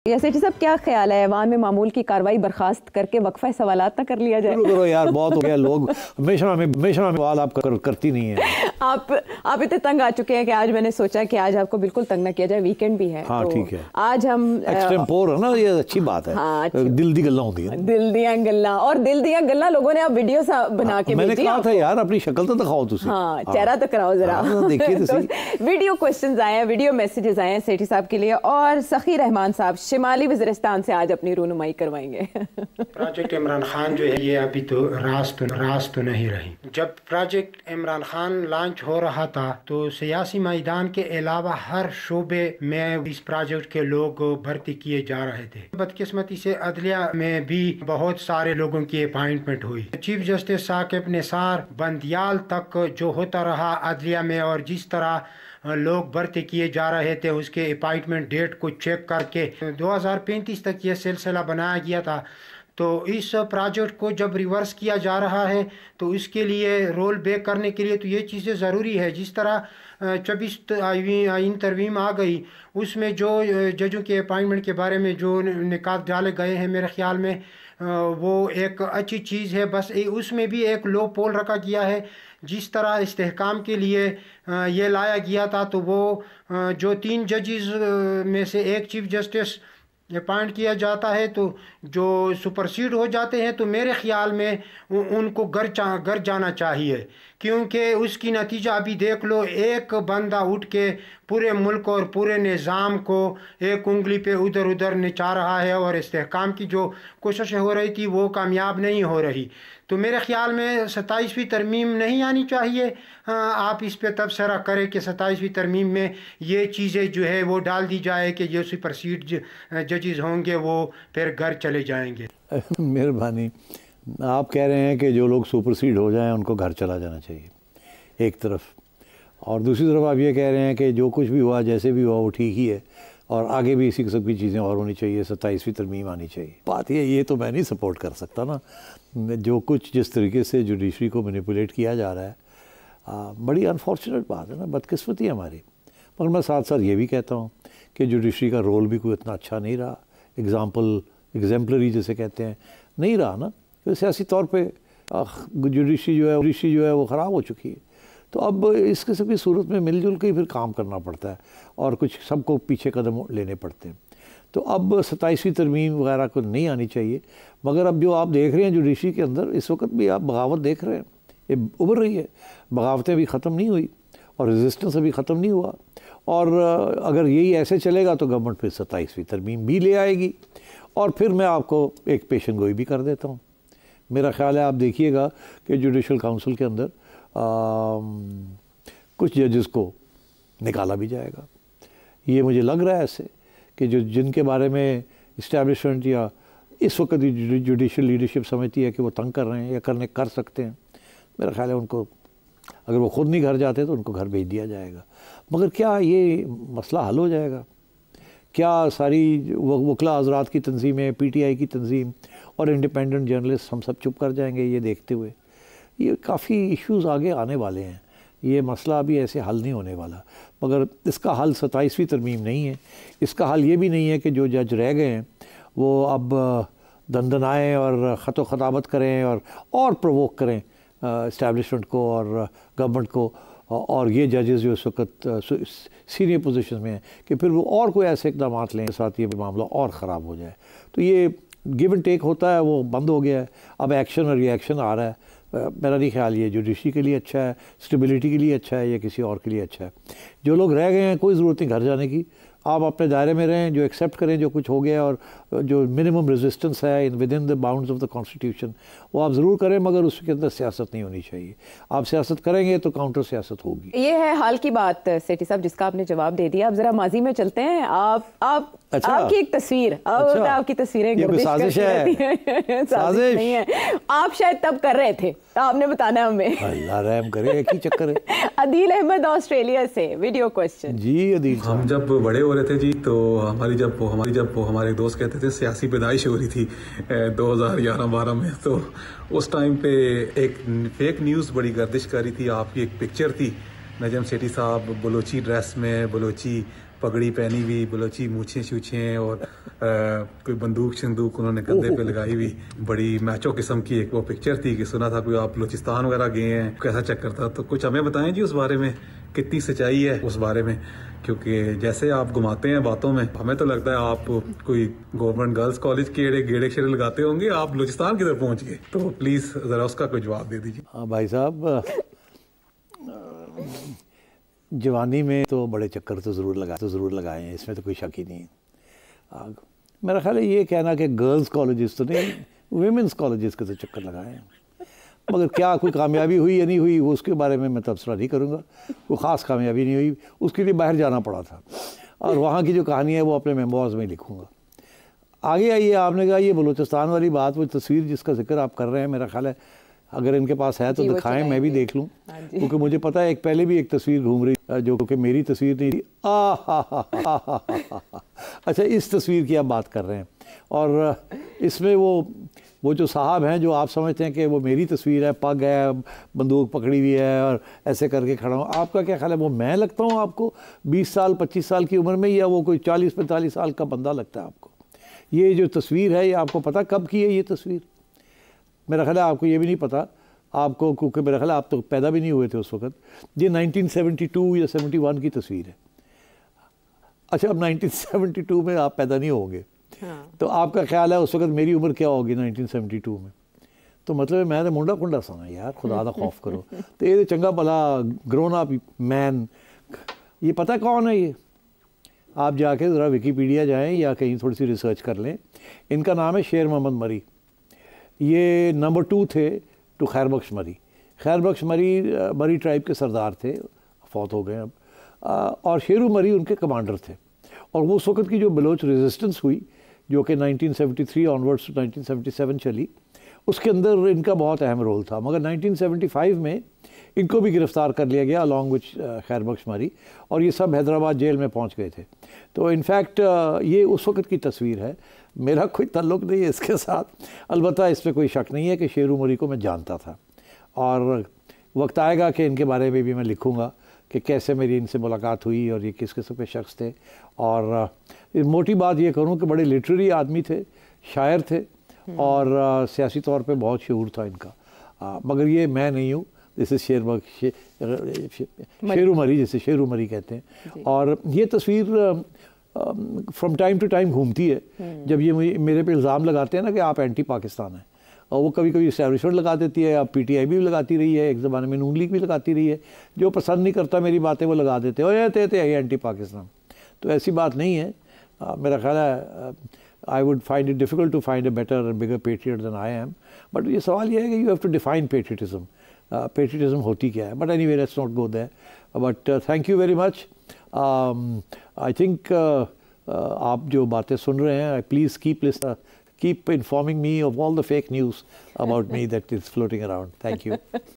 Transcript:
یا سیٹھی صاحب کیا خیال ہے ایوان میں معمول کی کاروائی برخاست کر کے وقفہ سوالات نہ کر لیا جائے؟ کرو یار، بہت ہو گیا، لوگ ہمیشہ سوال آپ کرتی نہیں ہیں۔ آپ اتنے تنگ آ چکے ہیں کہ آج میں نے سوچا کہ آج آپ کو بالکل تنگ نہ کیا جائے، ویکینڈ بھی ہے۔ ہاں ٹھیک ہے، آج ہم ایکسٹمپور ہے نا، یہ اچھی بات ہے۔ دل دی گلاں ہوتی ہیں، دل دیاں گلاں لوگوں نے اب ویڈیو سا بنا کے میں نے کہا تھا یار اپنی شکل تو دکھاؤ تسی، ہاں چہرہ تو کراؤ ذرا، دیکھیے تو صحیح۔ ویڈیو کوسچنز آئے ہیں، ویڈیو میسیجز آئے ہیں سیٹھی صاحب کے لیے، اور سخی رحمان صاحب شمالی وزیرستان سے آج اپنی رونمائی کروائیں گے۔ پروجیکٹ عمران خان جو ہے یہ ابھی تو راز تو نہیں رہی۔ جب پروجیکٹ عمران خان لانچ ہو رہا تھا تو سیاسی میدان کے علاوہ ہر شعبے میں اس پروجیکٹ کے لوگ بھرتی کیے جا رہے تھے۔ بدقسمتی سے عدلیہ میں بھی بہت سارے لوگوں کی اپائنٹمنٹ ہوئی۔ چیف جسٹس ثاقب نثار بندیال تک جو ہوتا رہا عدلیہ میں، اور جس طرح لوگ بھرتی کیے جا رہے تھے اس کے اپائنٹمنٹ ڈیٹ کو چیک کر کے 2035 تک یہ سلسلہ بنایا گیا تھا۔ تو اس پروجیکٹ کو جب ریورس کیا جا رہا ہے تو اس کے لیے رول بیک کرنے کے لیے تو یہ چیزیں ضروری ہے۔ جس طرح 24 آئین ترمیم آ گئی، اس میں جو ججوں کے اپائنٹمنٹ کے بارے میں جو نکات ڈالے گئے ہیں، میرے خیال میں وہ ایک اچھی چیز ہے۔ بس اس میں بھی ایک لو پول رکھا گیا ہے۔ جس طرح استحکام کے لیے یہ لایا گیا تھا تو وہ جو 3 ججز میں سے ایک چیف جسٹس اپائنٹ کیا جاتا ہے تو جو سپرسیڈ ہو جاتے ہیں تو میرے خیال میں ان کو گھر جانا چاہیے، کیونکہ اس کی نتیجہ ابھی دیکھ لو، ایک بندہ اٹھ کے پورے ملک اور پورے نظام کو ایک انگلی پہ ادھر نچا رہا ہے، اور استحکام کی جو کوششیں ہو رہی تھی وہ کامیاب نہیں ہو رہی۔ تو میرے خیال میں 27ویں ترمیم نہیں آنی چاہیے۔ آپ اس پہ تبصرہ کریں کہ 27ویں ترمیم میں یہ چیزیں جو ہے وہ ڈال دی جائے کہ جو سپرسیڈ ججز ہوں گے وہ پھر گھر چلے جائیں گے۔ مہربانی، آپ کہہ رہے ہیں کہ جو لوگ سپرسیڈ ہو جائیں ان کو گھر چلا جانا چاہیے ایک طرف، اور دوسری طرف آپ یہ کہہ رہے ہیں کہ جو کچھ بھی ہوا جیسے بھی ہوا وہ ٹھیک ہی ہے، اور آگے بھی اسی قسم کی چیزیں اور ہونی چاہیے، 27ویں ترمیم آنی چاہیے۔ بات یہ تو میں نہیں سپورٹ کر سکتا نا، جو کچھ جس طریقے سے جوڈیشری کو مینیپولیٹ کیا جا رہا ہے، بڑی انفارچونیٹ بات ہے نا، بدقسمتی ہے ہماری۔ مگر میں ساتھ ساتھ یہ بھی کہتا ہوں کہ جوڈیشری کا رول بھی کوئی اتنا اچھا نہیں رہا، ایگزامپلری جسے کہتے ہیں، نہیں رہا نا، کہ سیاسی طور پہ جوڈیشری جو ہے وہ خراب ہو چکی ہے۔ تو اب اس قسم کی صورت میں مل جل کے ہی پھر کام کرنا پڑتا ہے، اور کچھ سب کو پیچھے قدم لینے پڑتے ہیں۔ تو اب 27ویں ترمیم وغیرہ کو نہیں آنی چاہیے، مگر اب جو آپ دیکھ رہے ہیں جوڈیشری کے اندر اس وقت بھی آپ بغاوت دیکھ رہے ہیں، یہ ابھر رہی ہے، بغاوتیں بھی ختم نہیں ہوئی اور ریزسٹنس ابھی ختم نہیں ہوا، اور اگر یہی ایسے چلے گا تو گورنمنٹ پھر 27ویں ترمیم بھی لے آئے گی۔ اور پھر میں آپ کو ایک پیشن گوئی بھی کر دیتا ہوں، میرا خیال ہے آپ دیکھیے گا کہ جوڈیشل کاؤنسل کے اندر کچھ ججز کو نکالا بھی جائے گا۔ یہ مجھے لگ رہا ہے ایسے کہ جن کے بارے میں اسٹیبلشمنٹ یا اس وقت جوڈیشل لیڈرشپ سمجھتی ہے کہ وہ تنگ کر رہے ہیں یا کر سکتے ہیں، میرا خیال ہے ان کو اگر وہ خود نہیں گھر جاتے تو ان کو گھر بھیج دیا جائے گا۔ مگر کیا یہ مسئلہ حل ہو جائے گا؟ کیا ساری وکلا حضرات کی تنظیمیں، پی ٹی آئی کی تنظیم اور انڈیپینڈنٹ جرنلسٹ ہم سب چپ کر جائیں گے یہ دیکھتے ہوئے؟ یہ کافی ایشوز آگے آنے والے ہیں، یہ مسئلہ ابھی ایسے حل نہیں ہونے والا۔ مگر اس کا حل 27ویں ترمیم نہیں ہے، اس کا حل یہ بھی نہیں ہے کہ جو جج رہ گئے ہیں وہ اب دندنائیں اور خط و خطابت کریں اور پرووک کریں اسٹیبلشمنٹ کو اور گورنمنٹ کو، اور یہ ججز جو اس وقت سینئر پوزیشن میں ہیں کہ پھر وہ اور کوئی ایسے اقدامات لیں ساتھ یہ معاملہ اور خراب ہو جائے۔ تو یہ گیو اینڈ ٹیک ہوتا ہے، وہ بند ہو گیا ہے، اب ایکشن اور ری ایکشن آ رہا ہے۔ میرا نہیں خیال یہ جوڈیشری کے لیے اچھا ہے، اسٹیبلٹی کے لیے اچھا ہے، یا کسی اور کے لیے اچھا ہے۔ جو لوگ رہ گئے ہیں کوئی ضرورت نہیں گھر جانے کی، آپ اپنے دائرے میں رہیں، جو ایکسیپٹ کریں جو کچھ ہو گیا، اور جو منیمم ریزسٹنس ہے with in the bounds of the constitution وہ آپ ضرور کریں، مگر اس کے اندر سیاست نہیں ہونی چاہیے۔ آپ سیاست کریں گے تو کاؤنٹر سیاست ہوگی۔ یہ ہے حال کی بات سیٹھی صاحب جس کا آپ نے جواب دے دیا۔ اب ذرا ماضی میں چلتے ہیں، آپ کی ایک تصویر، آپ کی تصویریں گردش کرتی رہتی ہیں، سازش نہیں ہے، آپ شاید تب کر رہے تھے، آپ نے بتانا ہمیں۔ اللہ رحم کرے، ایک ہی چکر ہے۔ عدیل احمد آسٹریلیا سے ویڈیو کوسچن۔ جی عدیل صاحب، ہم جب بڑے ہو رہے تھے جی تو جب ہمارے دوست کہتے تھے سیاسی پیدائش ہو رہی تھی 2011-12 میں، تو اس ٹائم پہ ایک فیک نیوز بڑی گردش کر رہی تھی، آپ کی ایک پکچر تھی نجم سیٹھی صاحب بلوچی ڈریس میں، بلوچی پگڑی پہنی ہوئی, بلوچی مونچھیں شوچھیں, اور کوئی بندوق انہوں نے کندھے پہ لگائی ہوئی, بڑی میچو قسم کی ایک وہ پکچر تھی کہ سنا تھا کوئی آپ بلوچستان وغیرہ گئے ہیں, کیسا چکر تھا. تو کچھ ہمیں بتائیں جی اس بارے میں, کتنی سچائی ہے اس بارے میں, کیونکہ جیسے آپ گھماتے ہیں باتوں میں, ہمیں تو لگتا ہے آپ کوئی گورنمنٹ گرلز کالج کے گیڑے شیڑے لگاتے ہوں گے, آپ بلوچستان کدھر پہنچ گئے. تو پلیز ذرا اس کا کوئی جواب دے دیجیے. ہاں بھائی صاحب, جوانی میں تو بڑے چکر تو ضرور لگائے ہیں, اس میں تو کوئی شک ہی نہیں. میرا خیال ہے یہ کہنا کہ گرلز کالجز تو نہیں, ویمنس کالجز کے تو چکر لگائے ہیں, مگر کیا کوئی کامیابی ہوئی یا نہیں ہوئی اس کے بارے میں تبصرہ نہیں کروں گا. کوئی خاص کامیابی نہیں ہوئی, اس کے لیے باہر جانا پڑا تھا, اور وہاں کی جو کہانی ہے وہ اپنے میموارز میں لکھوں گا. آگے آئیے, آپ نے کہا یہ بلوچستان والی بات, وہ تصویر جس کا ذکر آپ کر رہے ہیں, میرا خیال ہے اگر ان کے پاس ہے تو دکھائیں, میں بھی دیکھ لوں, کیونکہ مجھے پتہ ہے ایک پہلے بھی ایک تصویر گھوم رہی جو کہ میری تصویر نہیں تھی. اچھا, اس تصویر کی آپ بات کر رہے ہیں, اور اس میں وہ جو صاحب ہیں جو آپ سمجھتے ہیں کہ وہ میری تصویر ہے, پگ ہے, بندوق پکڑی ہوئی ہے اور ایسے کر کے کھڑا ہوں, آپ کا کیا خیال ہے وہ میں لگتا ہوں آپ کو 20 سال 25 سال کی عمر میں, یا وہ کوئی 40-45 سال کا بندہ لگتا ہے آپ کو؟ یہ جو تصویر ہے یہ آپ کو پتہ کب کی ہے یہ تصویر؟ میرا خیال ہے آپ کو یہ بھی نہیں پتہ, آپ کو, کیونکہ میرا خیال ہے آپ تو پیدا بھی نہیں ہوئے تھے اس وقت. یہ 1972 یا 71 کی تصویر ہے. اچھا, اب 1972 میں آپ پیدا نہیں ہوں گے, تو آپ کا خیال ہے اس وقت میری عمر کیا ہوگی 1972 میں؟ تو مطلب میں نے منڈا کنڈا سنا یار, خدا دا خوف کرو. تو یہ چنگا بھلا گرون اپ مین, یہ پتہ کون ہے یہ؟ آپ جا کے ذرا ویکیپیڈیا جائیں یا کہیں تھوڑی سی ریسرچ کر لیں. ان کا نام ہے شیر محمد مری. یہ نمبر 2 تھے ٹو خیر بخش مری. خیر بخش مری ٹرائب کے سردار تھے, فوت ہو گئے اب, اور شیرو مری ان کے کمانڈر تھے. اور وہ اس وقت کی جو بلوچ ریزسٹنس ہوئی جو کہ 1973 آنورڈس 1977 چلی, اس کے اندر ان کا بہت اہم رول تھا. مگر 1975 میں ان کو بھی گرفتار کر لیا گیا along with خیر بخش مری, اور یہ سب حیدرآباد جیل میں پہنچ گئے تھے. تو انفیکٹ یہ اس وقت کی تصویر ہے, میرا کوئی تعلق نہیں ہے اس کے ساتھ. البتہ اس میں کوئی شک نہیں ہے کہ شیرو مری کو میں جانتا تھا, اور وقت آئے گا کہ ان کے بارے میں بھی میں لکھوں گا کہ کیسے میری ان سے ملاقات ہوئی اور یہ کس قسم کے شخص تھے. اور موٹی بات یہ کروں کہ بڑے لٹریری آدمی تھے, شاعر تھے, اور سیاسی طور پہ بہت شعور تھا ان کا. مگر یہ میں نہیں ہوں, جیسے شیرو مری, جیسے شیرو مری کہتے ہیں. اور یہ تصویر فرام ٹائم ٹو ٹائم گھومتی ہے. جب یہ میرے پہ الزام لگاتے ہیں نا کہ آپ اینٹی پاکستان ہیں, اور وہ کبھی کبھی اسٹیبلشمنٹ لگا دیتی ہے, اب پی ٹی آئی بھی لگاتی رہی ہے, ایک زمانے میں نون لیگ بھی لگاتی رہی ہے, جو پسند نہیں کرتا میری باتیں وہ لگا دیتے ہیں, اور یہ اینٹی پاکستان. تو ایسی بات نہیں ہے. میرا خیال ہے I would find it difficult to find a better and bigger patriot than I am. But یہ سوال یہ ہے کہ you have to define patriotism. Patriotism ہوتی کیا ہے؟ But anyway, let's not go there. But thank you very much. I think آپ جو باتیں سن رہے ہیں, please keep informing me of all the fake news about me that is floating around. Thank you.